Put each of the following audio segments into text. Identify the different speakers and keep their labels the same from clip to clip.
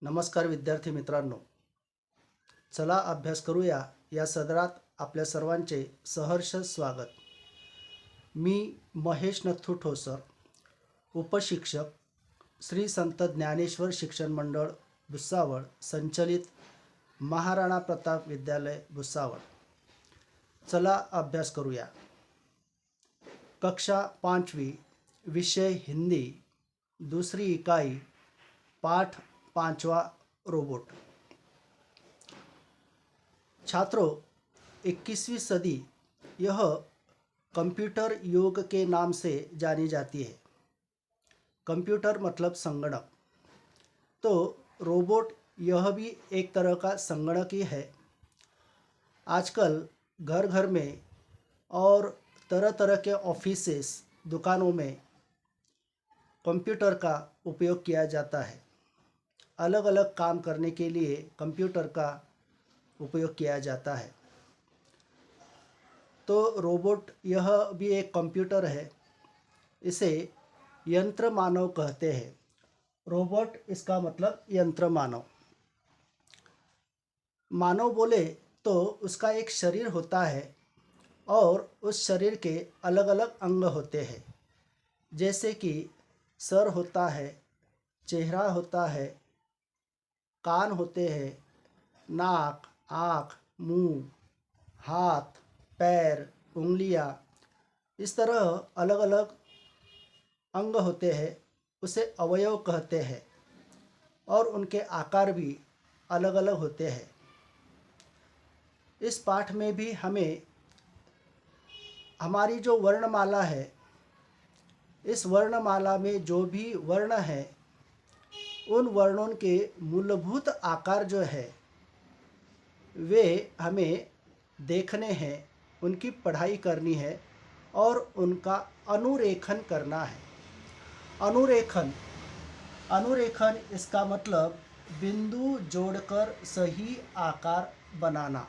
Speaker 1: नमस्कार विद्यार्थी मित्रांनो, चला अभ्यास करूया या सदरात आपल्या सर्वांचे सहर्ष स्वागत. मी महेश नथू ठोसर, उपशिक्षक श्री संत ज्ञानेश्वर शिक्षण मंडळ भुसावळ संचलित महाराणा प्रताप विद्यालय भुसावळ. चला अभ्यास करूया. कक्षा 5वीं, विषय हिंदी, दूसरी इकाई, पाठ 5वां, रोबोट. छात्रों, 21वीं सदी यह कंप्यूटर युग के नाम से जानी जाती है. कंप्यूटर मतलब संगणक. तो रोबोट यह भी एक तरह का संगणक ही है. आजकल घर घर में और तरह तरह के ऑफिसेस, दुकानों में कंप्यूटर का उपयोग किया जाता है. अलग अलग काम करने के लिए कंप्यूटर का उपयोग किया जाता है. तो रोबोट यह भी एक कंप्यूटर है. इसे यंत्र मानव कहते हैं. रोबोट इसका मतलब यंत्र मानव. मानव बोले तो उसका एक शरीर होता है और उस शरीर के अलग अलग अंग होते हैं. जैसे कि सर होता है, चेहरा होता है, कान होते हैं, नाक, आँख, मुंह, हाथ, पैर, उंगलियां, इस तरह अलग अलग अंग होते हैं. उसे अवयव कहते हैं और उनके आकार भी अलग अलग होते हैं. इस पाठ में भी हमें हमारी जो वर्णमाला है, इस वर्णमाला में जो भी वर्ण है, उन वर्णों के मूलभूत आकार जो है वे हमें देखने हैं, उनकी पढ़ाई करनी है और उनका अनुरेखन करना है. अनुरेखन इसका मतलब बिंदु जोड़कर सही आकार बनाना.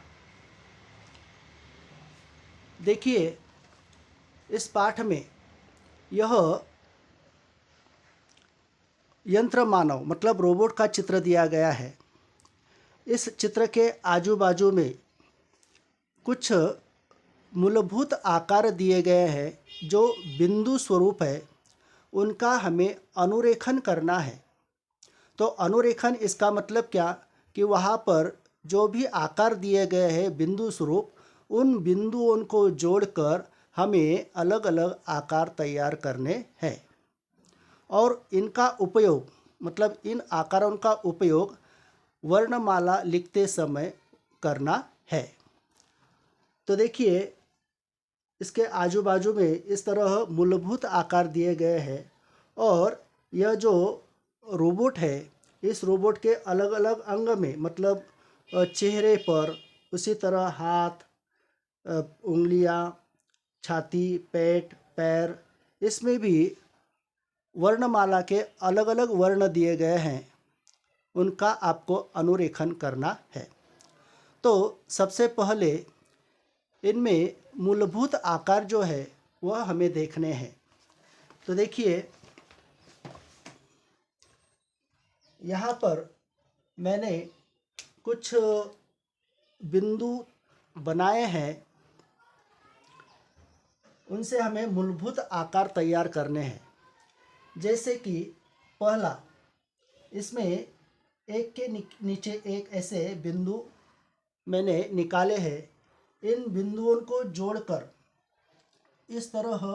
Speaker 1: देखिए, इस पाठ में यह यंत्र मानव मतलब रोबोट का चित्र दिया गया है. इस चित्र के आजू बाजू में कुछ मूलभूत आकार दिए गए हैं जो बिंदु स्वरूप है. उनका हमें अनुरेखन करना है. तो अनुरेखन इसका मतलब क्या कि वहाँ पर जो भी आकार दिए गए हैं बिंदु स्वरूप, उन बिंदुओं को जोड़कर हमें अलग अलग आकार तैयार करने हैं. और इनका उपयोग मतलब इन आकारों का उपयोग वर्णमाला लिखते समय करना है. तो देखिए, इसके आजू बाजू में इस तरह मूलभूत आकार दिए गए हैं और यह जो रोबोट है, इस रोबोट के अलग अलग अंग में मतलब चेहरे पर, उसी तरह हाथ, उंगलियां, छाती, पेट, पैर, इसमें भी वर्णमाला के अलग अलग वर्ण दिए गए हैं. उनका आपको अनुरेखन करना है. तो सबसे पहले इनमें मूलभूत आकार जो है वह हमें देखने हैं. तो देखिए, यहाँ पर मैंने कुछ बिंदु बनाए हैं. उनसे हमें मूलभूत आकार तैयार करने हैं. जैसे कि पहला, इसमें एक के नीचे एक ऐसे बिंदु मैंने निकाले हैं. इन बिंदुओं को जोड़कर इस तरह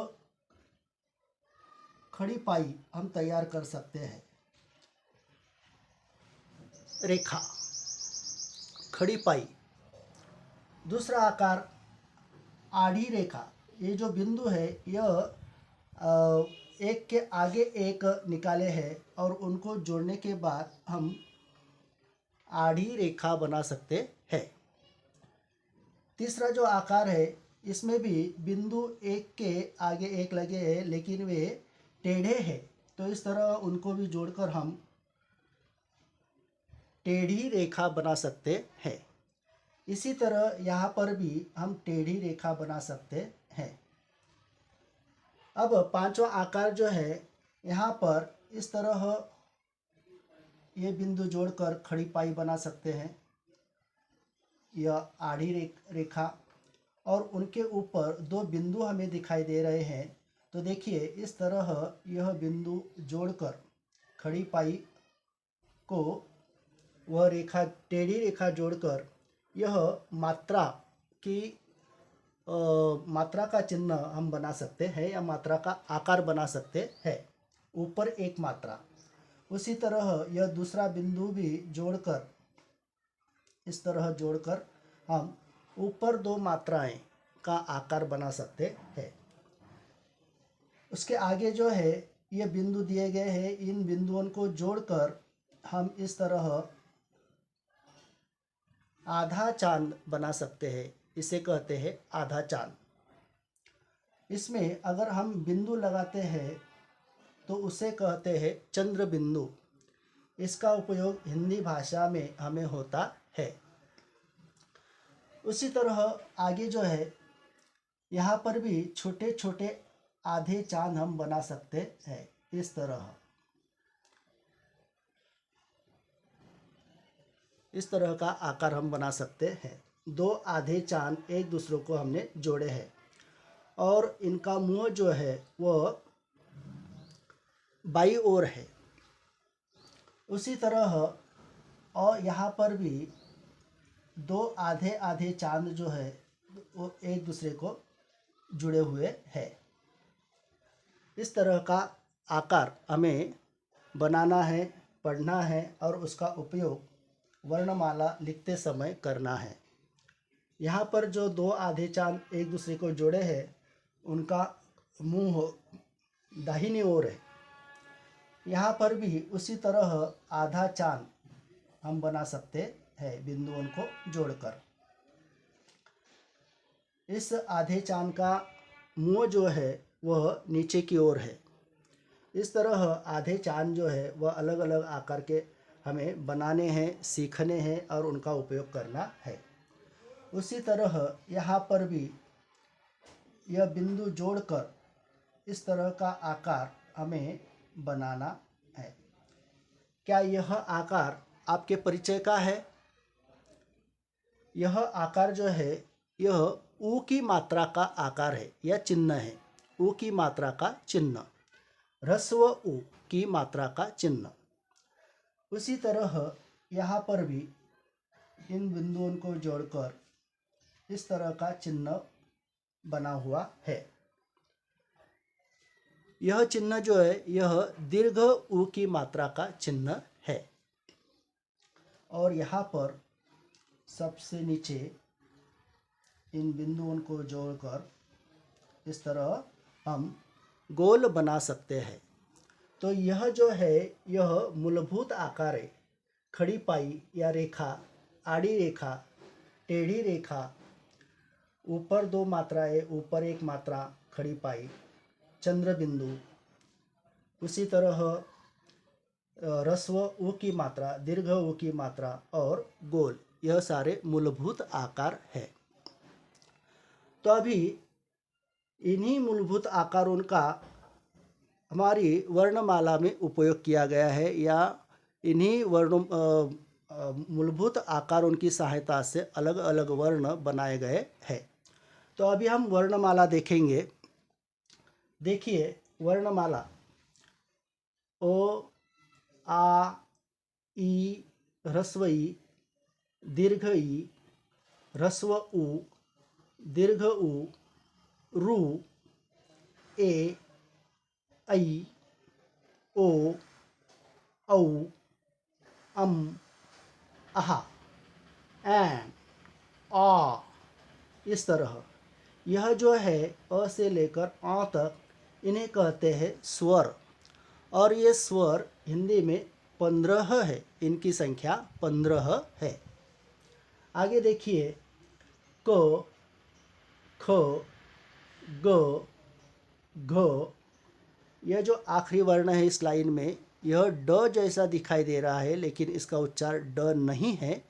Speaker 1: खड़ी पाई हम तैयार कर सकते हैं. रेखा, खड़ी पाई. दूसरा आकार आड़ी रेखा. ये जो बिंदु है यह एक के आगे एक निकाले हैं और उनको जोड़ने के बाद हम आड़ी रेखा बना सकते हैं. तीसरा जो आकार है, इसमें भी बिंदु एक के आगे एक लगे हैं लेकिन वे टेढ़े हैं. तो इस तरह उनको भी जोड़कर हम टेढ़ी रेखा बना सकते हैं. इसी तरह यहाँ पर भी हम टेढ़ी रेखा बना सकते हैं. अब पांचवा आकार जो है, यहाँ पर इस तरह ये बिंदु जोड़कर खड़ी पाई बना सकते हैं, यह आड़ी रेखा, और उनके ऊपर दो बिंदु हमें दिखाई दे रहे हैं। तो देखिए इस तरह यह बिंदु जोड़कर खड़ी पाई को वह रेखा, टेढ़ी रेखा जोड़कर यह मात्रा की मात्रा का चिन्ह हम बना सकते हैं या मात्रा का आकार बना सकते हैं, ऊपर एक मात्रा। उसी तरह यह दूसरा बिंदु भी जोड़कर, इस तरह जोड़कर हम ऊपर दो मात्राएं का आकार बना सकते हैं। उसके आगे जो है ये बिंदु दिए गए हैं, इन बिंदुओं को जोड़कर हम इस तरह आधा चांद बना सकते हैं, इसे कहते हैं आधा चांद। इसमें अगर हम बिंदु लगाते हैं तो उसे कहते हैं चंद्र बिंदु। इसका उपयोग हिंदी भाषा में हमें होता है। उसी तरह आगे जो है यहाँ पर भी छोटे छोटे आधे चांद हम बना सकते हैं, इस तरह का आकार हम बना सकते हैं। दो आधे चांद एक दूसरे को हमने जोड़े हैं और इनका मुंह जो है वह बाई ओर है। उसी तरह और यहाँ पर भी दो आधे आधे चांद जो है वो एक दूसरे को जुड़े हुए हैं। इस तरह का आकार हमें बनाना है, पढ़ना है और उसका उपयोग वर्णमाला लिखते समय करना है। यहाँ पर जो दो आधे चांद एक दूसरे को जोड़े हैं उनका मुंह दाहिनी ओर है। यहाँ पर भी उसी तरह आधा चांद हम बना सकते हैं बिंदुओं को जोड़कर। इस आधे चांद का मुंह जो है वह नीचे की ओर है। इस तरह आधे चांद जो है वह अलग अलग आकार के हमें बनाने हैं, सीखने हैं और उनका उपयोग करना है। उसी तरह यहाँ पर भी यह बिंदु जोड़कर इस तरह का आकार हमें बनाना है। क्या यह आकार आपके परिचय का है? यह आकार जो है यह ऊ की मात्रा का आकार है या चिन्ह है। ऊ की मात्रा का चिन्ह, ह्रस्व ऊ की मात्रा का चिन्ह। उसी तरह यहाँ पर भी इन बिंदुओं को जोड़कर इस तरह का चिन्ह बना हुआ है। यह चिन्ह जो है यह दीर्घ ऊ की मात्रा का चिन्ह है। और यहाँ पर सबसे नीचे इन बिंदुओं को जोड़कर इस तरह हम गोल बना सकते हैं। तो यह जो है यह मूलभूत आकार है। खड़ी पाई या रेखा, आड़ी रेखा, टेढ़ी रेखा, ऊपर दो मात्राएं, ऊपर एक मात्रा, खड़ी पाई, चंद्र बिंदु, उसी तरह ह्रस्व ऊ की मात्रा, दीर्घ ऊ की मात्रा और गोल, यह सारे मूलभूत आकार है। तो अभी इन्हीं मूलभूत आकारों का हमारी वर्णमाला में उपयोग किया गया है या इन्हीं मूलभूत आकारों की सहायता से अलग अलग वर्ण बनाए गए हैं। तो अभी हम वर्णमाला देखेंगे। देखिए वर्णमाला ओ, आ, ई, ह्रस्व ई, दीर्घ ई, ह्रस्व ऊ, दीर्घ ऊ, रू, ए, ऐ, ओ, औ, अम, अहा, ऐन, आ, इस तरह यह जो है अ से लेकर आ तक इन्हें कहते हैं स्वर। और ये स्वर हिंदी में 15 है, इनकी संख्या 15 है। आगे देखिए क, ख, ग, घ, यह जो आखिरी वर्ण है इस लाइन में यह ड जैसा दिखाई दे रहा है लेकिन इसका उच्चार ड नहीं है।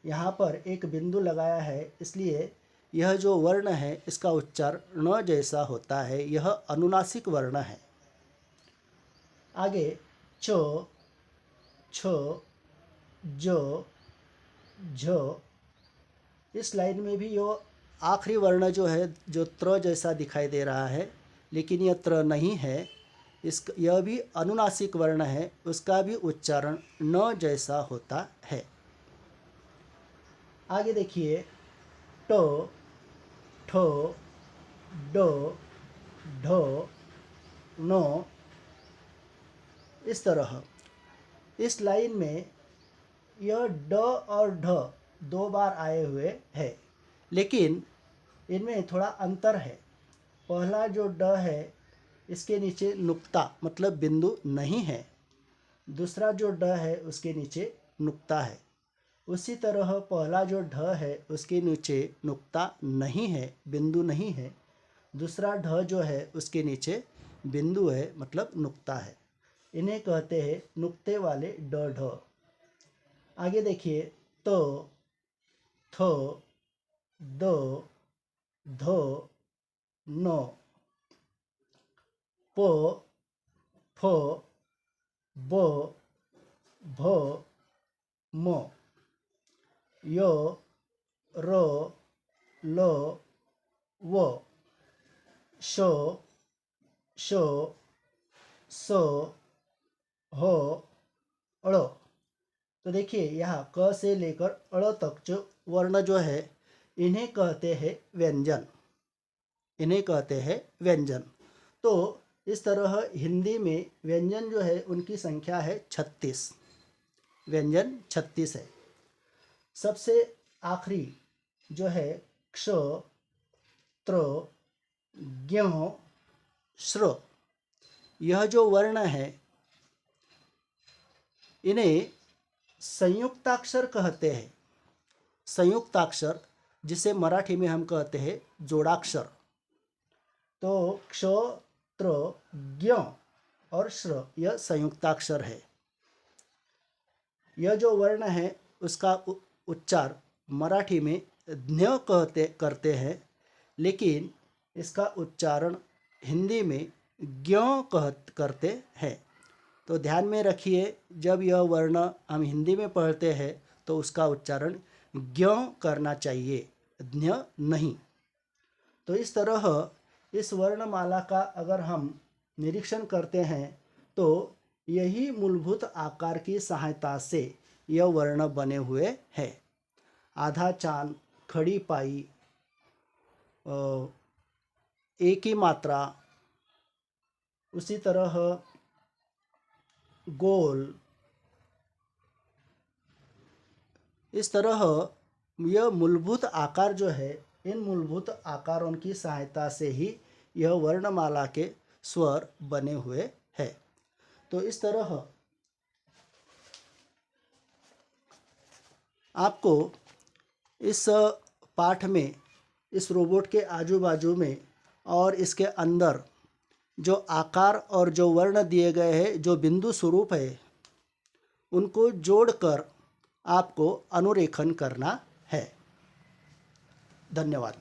Speaker 1: यहाँ पर एक बिंदु लगाया है इसलिए यह जो वर्ण है इसका उच्चार ण जैसा होता है। यह अनुनासिक वर्ण है। आगे च, छ, ज, झ। इस लाइन में भी यो आखिरी वर्ण जो है जो त्र जैसा दिखाई दे रहा है, लेकिन यह त्र नहीं है। यह भी अनुनासिक वर्ण है, उसका भी उच्चारण न जैसा होता है। आगे देखिए, ट, ठ, ड, ढ, न। इस तरह इस लाइन में यह ड और ढ 2 बार आए हुए है, लेकिन इनमें थोड़ा अंतर है। पहला जो ड है इसके नीचे नुक्ता मतलब बिंदु नहीं है, दूसरा जो ड है उसके नीचे नुक्ता है। उसी तरह पहला जो ढ है उसके नीचे नुक्ता नहीं है, बिंदु नहीं है। दूसरा ढ जो है उसके नीचे बिंदु है मतलब नुक्ता है। इन्हें कहते हैं नुक्ते वाले ड ढ। आगे देखिए, तो, थ, द, ध, न, प, फ, ब, भ, म, य, र, ल, व, श, श, स, ह, अड़। तो देखिए यहाँ क से लेकर अड़ तक जो वर्ण जो है इन्हें कहते हैं व्यंजन, इन्हें कहते हैं व्यंजन। तो इस तरह हिंदी में व्यंजन जो है उनकी संख्या है 36, व्यंजन 36 है। सबसे आखिरी जो है क्ष, त्र, ज्ञ, श्र, यह जो वर्ण है इन्हें संयुक्ताक्षर कहते हैं। संयुक्ताक्षर जिसे मराठी में हम कहते हैं जोड़ाक्षर। तो क्ष, त्र, ज्ञ और श्र यह संयुक्ताक्षर है। यह जो वर्ण है उसका उच्चार मराठी में ज्ञ करते हैं, लेकिन इसका उच्चारण हिंदी में ज्ञ करते हैं। तो ध्यान में रखिए, जब यह वर्ण हम हिंदी में पढ़ते हैं तो उसका उच्चारण ज्ञ करना चाहिए, ज्ञ नहीं। तो इस तरह इस वर्णमाला का अगर हम निरीक्षण करते हैं तो यही मूलभूत आकार की सहायता से यह वर्ण बने हुए हैं। आधा चांद, खड़ी पाई, एक ही मात्रा, उसी तरह गोल। इस तरह यह मूलभूत आकार जो है, इन मूलभूत आकारों की सहायता से ही यह वर्णमाला के स्वर बने हुए हैं। तो इस तरह आपको इस पाठ में इस रोबोट के आजू बाजू में और इसके अंदर जो आकार और जो वर्ण दिए गए हैं, जो बिंदु स्वरूप है, उनको जोड़कर आपको अनुरेखन करना है। धन्यवाद।